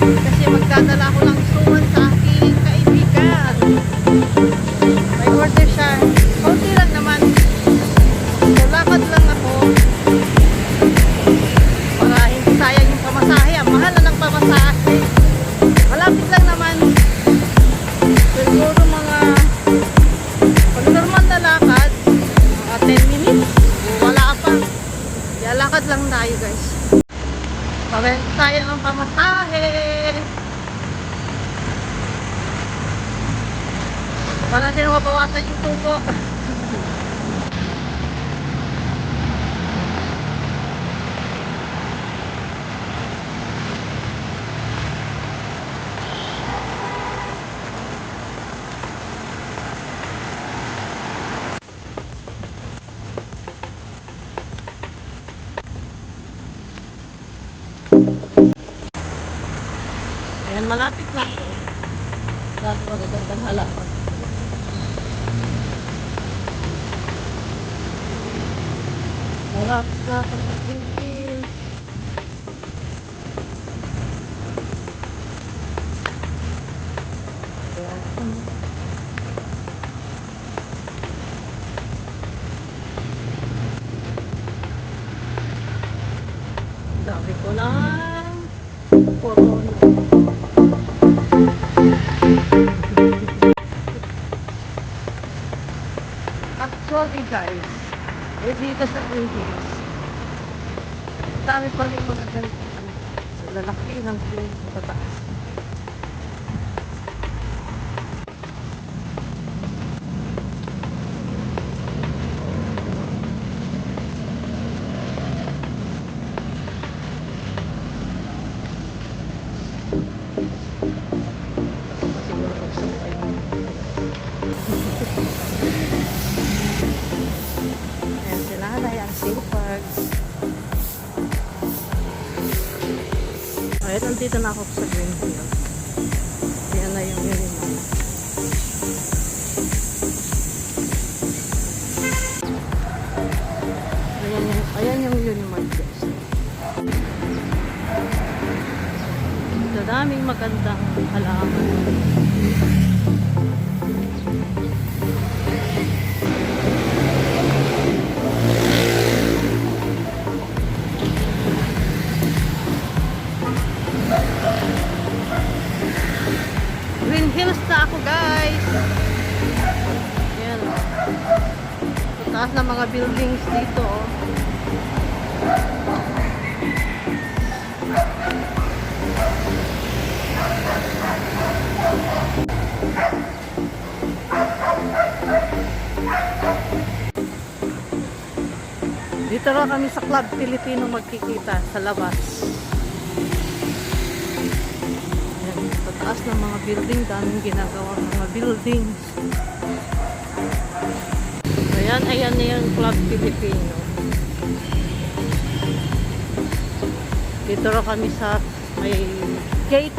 Kasi magdadala ko ng suman sa aking kaibigan. May order siya. Konti lang naman. So, lakad lang ako. Para hindi sayang yung pamasahe. Mahal na ng pamasahe. Malapit lang naman. Siguro mga pag normal na lakad, mga 10 minutes. Wala pa. Kaya lakad lang tayo guys. Pabenta tayo ng pamasahe. Para din mabawasan yung tubo. Ayan, malapit na. Lahat magagandang halaman. Malapit na ako sa Greenfield. Dami ko lang corona. Actually guys, dito sa Greenfield, dami pa rin mga ganito. Lalaki ng plane sa taas. Ayan sila, ang silparks. Ayan, nandito na ako sa Greenfield. Ayan na yung Unimart. Ayan yung Unimart guys. Ito daming magandang halaman. Green Hills na ako guys. Ayan. Sa taas ng mga buildings dito. Dito raw kami sa Club Filipino magkikita sa labas. Sa taas ng mga building, daming ginagawa mga buildings. Ayan na yung Club Filipino. Dito raw kami sa may gate